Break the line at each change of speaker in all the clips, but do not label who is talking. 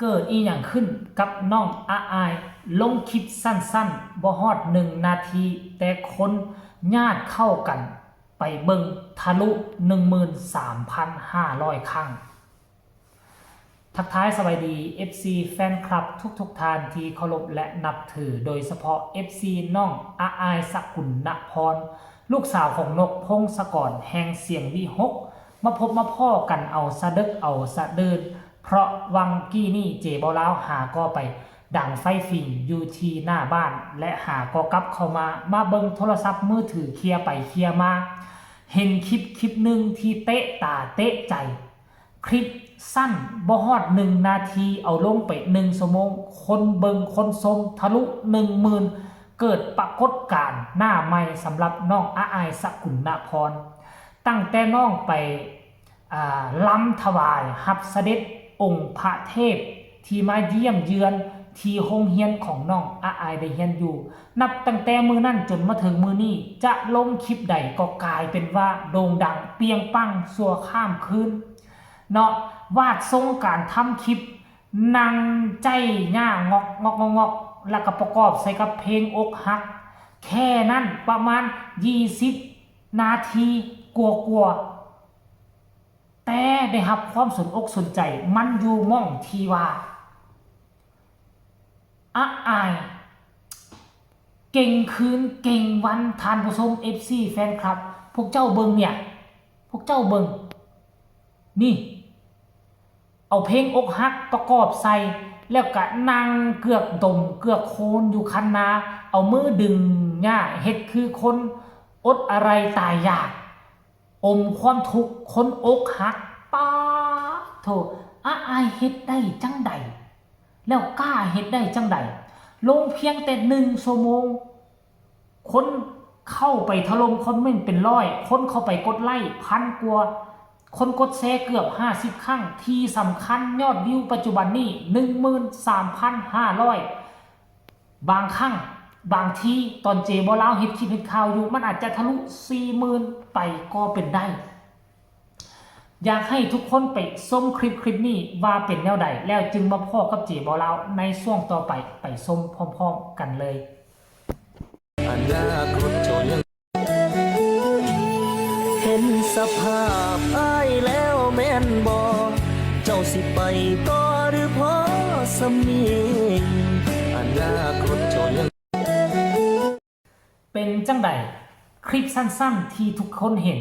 เกิดอีหยังขึ้นกับน้องอาอายลงคลิปสั้นๆบ่ฮอด1 นาทีแต่คนญาติเข้ากันไปเบิ่งทะลุ 13,500 ครั้งทักทายสวัสดี FC แฟนคลับทุกท่านที่เคารพและนับถือโดยเฉพาะ FC น้องอาอายสกุลณพรลูกสาวของนกพงศกรแห่งเสียงวิหกมาพบมาพ่อกันเอาสะดึกเอาสะเดินเพราะวังกี้นี่เจบอลาวหาก็ไปดังไฟฟิ่งอยู่ที่หน้าบ้านและหาก็กลับเข้ามาเบิ่งโทรศัพท์มือถือเคลียร์ไปเคลียร์มาเห็นคลิปหนึ่งที่เตะตาเตะใจคลิปสั้นบ่ฮอด1 นาทีเอาลงไป1 ชั่วโมงคนเบิงคนชมทะลุ10,000เกิดปรากฏการณ์หน้าใหม่สำหรับน้องอาอายสกุลณพรตั้งแต่น้องไปล้ำถวายรับเสด็จองค์พระเทพที่มาเยี่ยมเยือนที่โรงเรียนของน้องอาอายได้เรียนอยู่นับตั้งแต่มือนั่นจนมาถึงมือนี้จะลงคลิปใดก็กลายเป็นว่าโด่งดังเปียงปังสัวข้ามคืนเนาะวาดทรงการทำคลิปนางใจย่างอกแล้วก็ประกอบใส่กับเพลงอกหักแค่นั้นประมาณ20 นาทีกลัวแต่ได้รับความสนอกสนใจมันอยู่ม่องทีว่าอาอายเก่งคืนเก่งวันทานผู้ชม FC แฟนคลับพวกเจ้าเบิงเนี่ยพวกเจ้าเบิงนี่เอาเพลงอกหักประกอบใส่แล้วก็นั่งเกือกดมเกือกโคนอยู่คันนาเอามือดึงเนี่ยเฮ็ดคือคนอดอะไรตายอยากอมความทุกข์คนอกหักป้าโถอาอายเฮ็ดได้จังใดแล้วกล้าเฮ็ดได้จังใดลงเพียงแต่1 ชั่วโมงคนเข้าไปถล่มคอมเมนต์เป็นร้อยคนเข้าไปกดไลค์1,000 กว่าคนกดแชร์เกือบ50 ครั้งที่สำคัญยอดวิวปัจจุบันนี้ 13,500 บางครั้งบางทีตอนเจบอลาวเฮ็ดคลิปเฮ็ดข่าวอยู่มันอาจจะทะลุ 40,000 ไปก็เป็นได้อยากให้ทุกคนไปชมคลิปนี้ว่าเป็นแนวใดแล้วจึงมาพ่อกับเจบอลาวในช่วงต่อไปชมพร้อมๆกันเลย
อนาคตเจ้ายังเห็นสภาพอ้ายแล้วแม่นบ่เจ้าสิไปต่อหรือพอสมีอนาคตเจ้ายัง
เป็นจังใดคลิปสั้นๆที่ทุกคนเห็น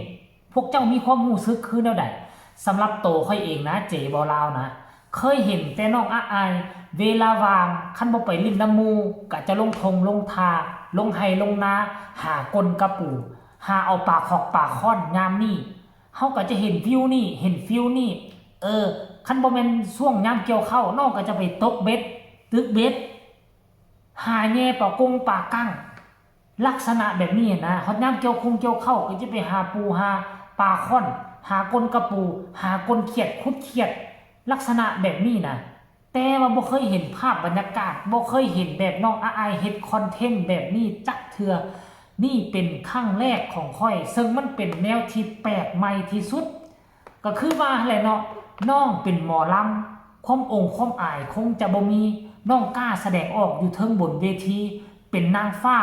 พวกเจ้ามีความรู้สึกคือแนวใดสำหรับโตค่อยเองนะเจบอลาวนะเคยเห็นแต่น้องอาอายเวลาวางคันบ่ไปลิ้นน้ำมูก็จะลงทงลงทาลงไห้ลงนาหากลกระปูหาเอาปากขอกปากค้อนยามนี่เฮาก็จะเห็นวิวนี่เห็นฟิวนี่คันบ่แม่นช่วงยามเกี่ยวข้าวน้องก็จะไปตกเบ็ดตึกเบ็ดหาแย่ปลากงปลากั้งลักษณะแบบนี้นะฮอดยามเกี่ยวเข้าก็จะไปหาปูหาปลาค้อนหากลกระปูหากลเขียดคุดเขียดลักษณะแบบนี้นะแต่ว่าบ่เคยเห็นภาพบรรยากาศบ่เคยเห็นแบบน้องอาอายเฮ็ดคอนเทนต์แบบนี้จักเทื่อนี่เป็นครั้งแรกของค่อยซึ่งมันเป็นแนวที่แปลกใหม่ที่สุดก็คือว่าแหละเนาะน้องเป็นหมอลำความองค์ความอายคงจะบ่มีน้องกล้าแสดงออกอยู่เทิงบนเวทีเป็นนางฟ้า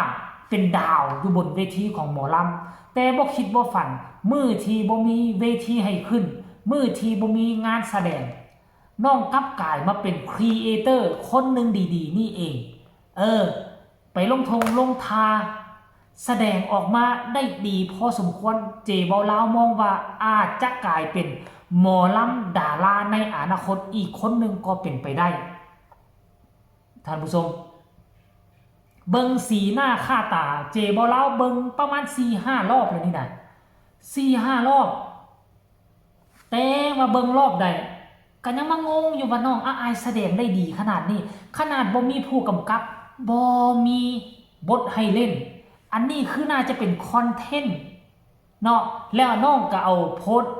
เป็นดาวอยู่บนเวทีของหมอลำแต่บ่คิดบ่ฝันมื้อที่บ่มีเวทีให้ขึ้นมื้อที่บ่มีงานแสดงน้องกลับกลายมาเป็นครีเอเตอร์คนหนึ่งดีๆนี่เองไปลงทงลงทาแสดงออกมาได้ดีพอสมควรเจบอลาวมองว่าอาจจะกลายเป็นหมอลำดาราในอนาคตอีกคนหนึ่งก็เป็นไปได้ท่านผู้ชมเบิงสีหน้าค่าตาเจบอลาวเบิงประมาณ 4-5 รอบเลยนี่นะ 4-5 รอบแต่ว่าเบิงรอบใดก็ยังมางงอยู่ว่าน้องอาอายแสดงได้ดีขนาดนี้ขนาดบ่มีผู้กำกับบ่มีบทให้เล่นอันนี้คือน่าจะเป็นคอนเทนต์เนาะแล้วน้องก็เอาโพสต์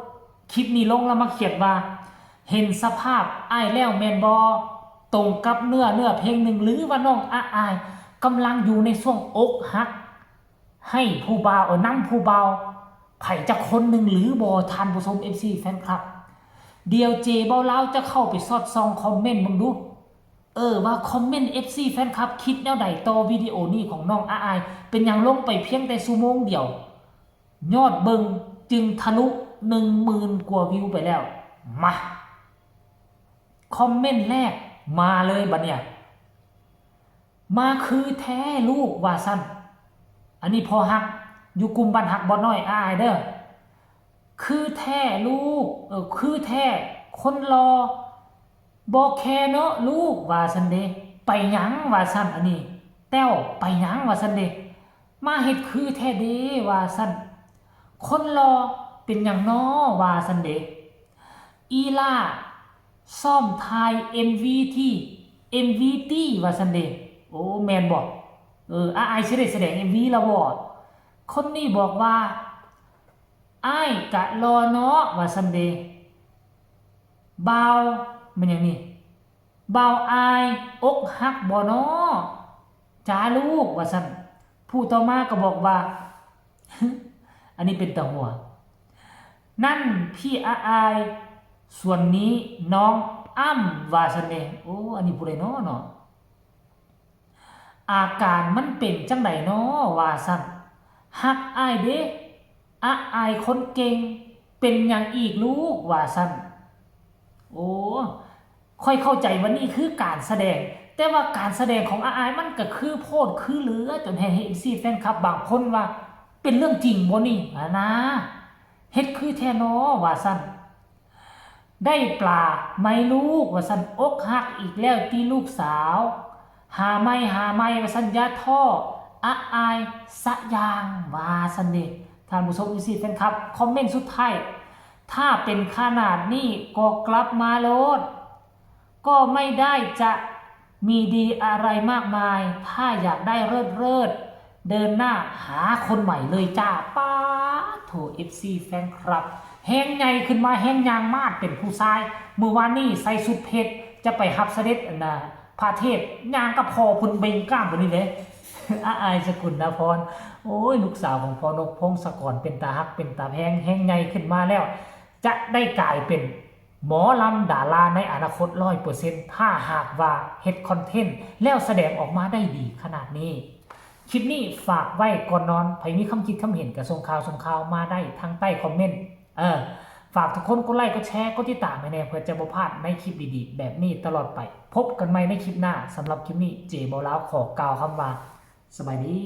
คลิปนี้ลงแล้วมาเขียนว่าเห็นสภาพอ้ายแล้วแม่นบ่ตรงกับเนื้อเพลงหนึ่งหรือว่าน้องอาอายกำลังอยู่ในช่วงอกหักให้ผู้บ่าวนั่งผู้บ่าวไผจะคนหนึ่งหรือบ่ทันผู้ชม FC แฟนคลับ เดี๋ยวเจเบาเล่าจะเข้าไปสอดส่องคอมเมนต์มึงดูว่าคอมเมนต์ FC แฟนคลับคิดแนวใดต่อวิดีโอนี้ของน้องอาอายเป็นอย่างลงไปเพียงแต่ชั่วโมงเดียวยอดเบิงจึงทะลุ 10,000 กว่าวิวไปแล้วมาคอมเมนต์แรกมาเลยบัดเนี่ยมาคือแท้ลูกว่าสั้นอันนี้พอฮักอยู่กลุ่มบ้านฮักบ่น้อยอาอายเด้อคือแท้ลูกคือแท้คนรอบอกแค่เนาะลูกว่าซันเดไปหยังว่าซันอันนี้แต้วไปหยังว่าซันเดมาเฮ็ดคือแท้เดว่าซันคนรอเป็นหยังน้อว่าซันเดอีล่าซ่อมทาย MVT ว่าซันเดโอ้แมนบอกอายสิได้แสดง MV แล้วบ่คนนี้บอกว่าอ้ายกะรอเนาะว่าซันเดเบามันอย่างนี้เบาอายอกหักบ่เนาะจ้าลูกว่าซั่นผู้ต่อมาก็บอกว่า อันนี้เป็นตะหัวนั่นพี่อายส่วนนี้น้องอ้ำว่าซั่นเด้โอ้อันนี้ผู้ใดเนาะเนาะอาการมันเป็นจังไดเนาะว่าซั่นฮักอายเด้อายคนเก่งเป็นหยังอีกลูกว่าซั่นโอ้ค่อยเข้าใจว่านี่คือการแสดงแต่ว่าการแสดงของอายมันก็คือโพดคือเหลือจนให้MCแฟนคลับบางคนว่าเป็นเรื่องจริงบ่นี่นะเฮ็ดคือแท้น้อว่าซั่นได้ปลาไหมลูกว่าซั่นอกหักอีกแล้วตีลูกสาวหาไม่ว่าซั่นยาท่ออายสะยางว่าซั่นเด้ท่านผู้ชมMCแฟนคลับคอมเมนต์สุดท้ายถ้าเป็นขนาดนี้ก็กลับมาโลดก็ไม่ได้จะมีดีอะไรมากมายถ้าอยากได้เลิศเดินหน้าหาคนใหม่เลยจ้าป้าโถ FC แฟนคลับแห้งใหญ่ขึ้นมาแห้งยางมาดเป็นผู้ชายเมื่อวานนี้ใส่สุดเพชรจะไปหับเสด็จพระเทพยางกับพอพุ่นเบ่งกล้ามตัวนี้เลย อายสกุลพรโอ้ยลูกสาวของพ่อนกพงศกรเป็นตาฮักเป็นตาแพงแห้งใหญ่ขึ้นมาแล้วจะได้กลายเป็นหมอลำดาราในอนาคต 100% ถ้าหากว่าเฮ็ดคอนเทนต์แล้วแสดงออกมาได้ดีขนาดนี้คลิปนี้ฝากไว้ก่อนนอนใครมีคำคิดคำเห็นกับส่งข่าวมาได้ทางใต้คอมเมนต์ฝากทุกคนกดไลค์กดแชร์กดติดตามให้แน่เพื่อจะบ่พลาดในคลิปดีๆแบบนี้ตลอดไปพบกันใหม่ในคลิปหน้าสำหรับคลิปนี้เจบ่าวลาวขอกล่าวคำว่าสบายดี